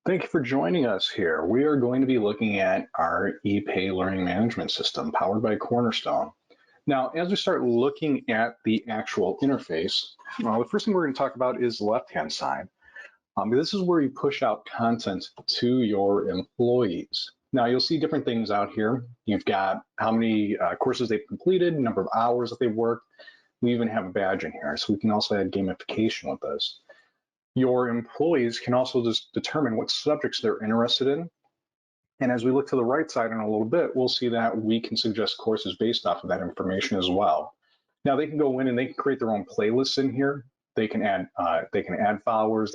Thank you for joining us here. We are going to be looking at our EPAY learning management system powered by Cornerstone. Now, as we start looking at the actual interface, the first thing we're going to talk about is the left-hand side. This is where you push out content to your employees. Now, you'll see different things out here. You've got how many courses they've completed, number of hours that they've worked. We even have a badge in here, so we can also add gamification with this. Your employees can also just determine what subjects they're interested in. And as we look to the right side in a little bit, we'll see that we can suggest courses based off of that information as well. Now they can go in and they can create their own playlists in here. They can add followers,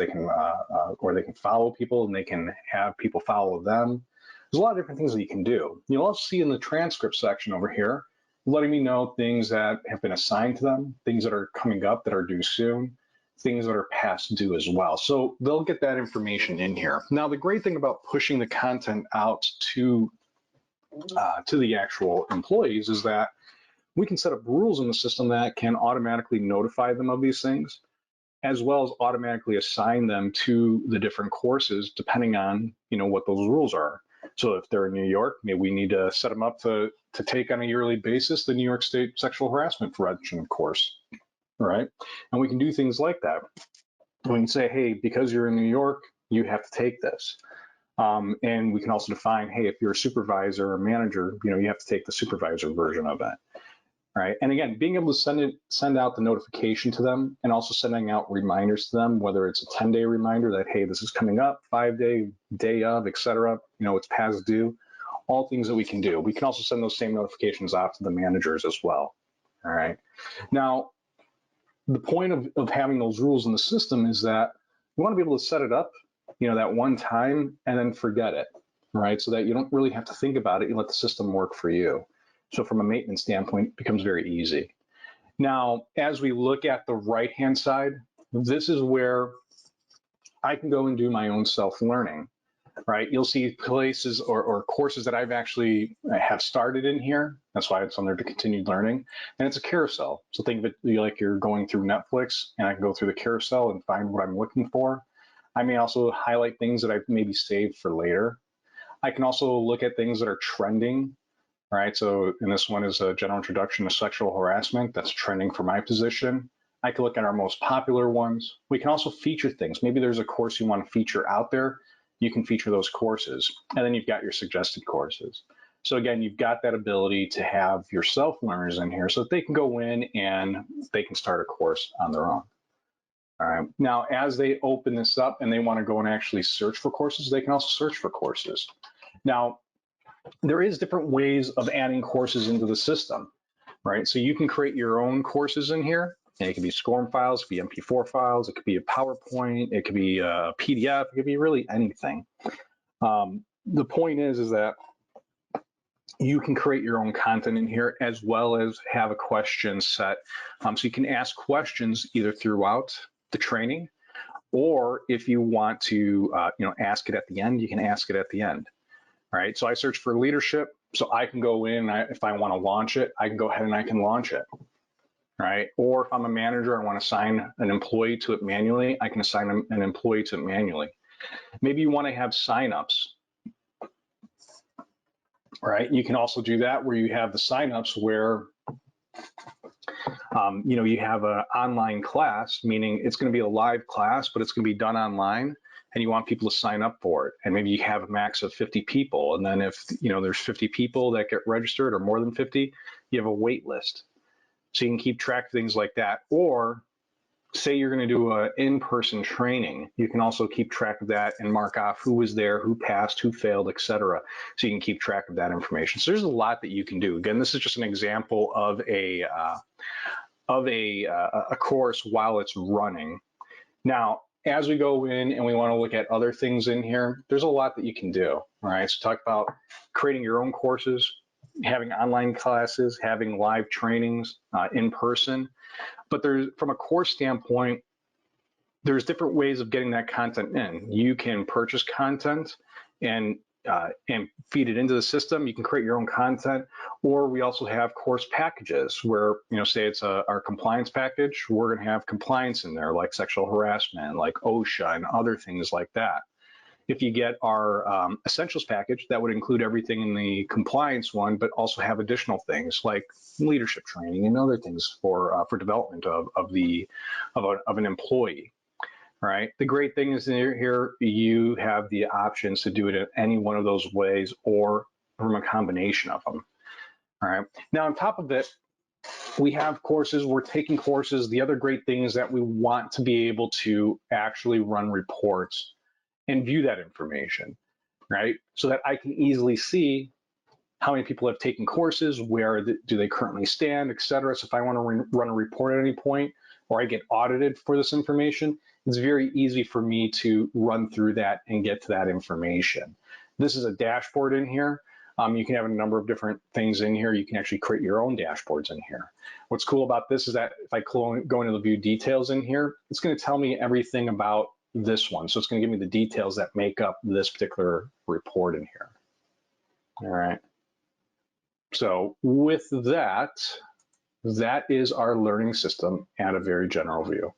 or they can follow people, and they can have people follow them. There's a lot of different things that you can do. You'll also see in the transcript section over here, letting me know things that have been assigned to them, things that are coming up that are due soon, things that are past due as well. So they'll get that information in here. Now, the great thing about pushing the content out to the actual employees is that we can set up rules in the system that can automatically notify them of these things, as well as automatically assign them to the different courses depending on what those rules are. So if they're in New York, maybe we need to set them up to take on a yearly basis the New York State Sexual Harassment Prevention course. Right? And we can do things like that. We can say, hey, because you're in New York, you have to take this. And we can also define, hey, if you're a supervisor or manager, you have to take the supervisor version of it. Right? And again, being able to send out the notification to them and also sending out reminders to them, whether it's a 10-day reminder that, hey, this is coming up, 5-day, day of, et cetera, it's past due, all things that we can do. We can also send those same notifications out to the managers as well. All right. Now, the point of having those rules in the system is that you want to be able to set it up, that one time and then forget it, right? So that you don't really have to think about it. You let the system work for you. So from a maintenance standpoint, it becomes very easy. Now, as we look at the right-hand side, this is where I can go and do my own self-learning, right? You'll see places or courses that I've actually have started in here. That's why it's on there to continue learning. And it's a carousel. So think of it like you're going through Netflix, and I can go through the carousel and find what I'm looking for. I may also highlight things that I've maybe saved for later. I can also look at things that are trending, right? So in this one is a general introduction to sexual harassment. That's trending for my position. I can look at our most popular ones. We can also feature things. Maybe there's a course you want to feature out there. You can feature those courses, and then you've got your suggested courses. So again, you've got that ability to have your self-learners in here so that they can go in and they can start a course on their own. All right. Now, as they open this up and they want to go and actually search for courses, they can also search for courses. Now, there is different ways of adding courses into the system, right? So you can create your own courses in here. And it could be SCORM files, it could be MP4 files, it could be a PowerPoint, it could be a PDF, it could be really anything. The point is that you can create your own content in here as well as have a question set. So you can ask questions either throughout the training, or if you want to ask it at the end, you can ask it at the end. All right, so I search for leadership, so I can go in, if I want to launch it, I can go ahead and I can launch it. Right? Or if I'm a manager, I want to assign an employee to it manually, I can assign an employee to it manually. Maybe you want to have signups, right? You can also do that where you have the signups where you have an online class, meaning it's going to be a live class, but it's going to be done online, and you want people to sign up for it. And maybe you have a max of 50 people, and then if there's 50 people that get registered or more than 50, you have a wait list. So you can keep track of things like that. Or say you're going to do an in-person training, you can also keep track of that and mark off who was there, who passed, who failed, etc. So you can keep track of that information. So there's a lot that you can do. Again, this is just an example of a course while it's running. Now, as we go in and we want to look at other things in here, there's a lot that you can do. All right, so talk about creating your own courses, having online classes, having live trainings in person. But from a course standpoint, there's different ways of getting that content in. You can purchase content and feed it into the system. You can create your own content, or we also have course packages where, say it's our compliance package, we're going to have compliance in there like sexual harassment, like OSHA and other things like that. If you get our essentials package, that would include everything in the compliance one, but also have additional things like leadership training and other things for development of an employee. Right. The great thing is here you have the options to do it in any one of those ways or from a combination of them. All right. Now, on top of it, we have courses. We're taking courses. The other great thing is that we want to be able to actually run reports and view that information, right? So that I can easily see how many people have taken courses, where do they currently stand, et cetera. So if I want to run a report at any point, or I get audited for this information, it's very easy for me to run through that and get to that information. This is a dashboard in here. You can have a number of different things in here. You can actually create your own dashboards in here. What's cool about this is that if I go into the view details in here, it's going to tell me everything about this one. So it's going to give me the details that make up this particular report in here. All right. So with that, that is our learning system at a very general view.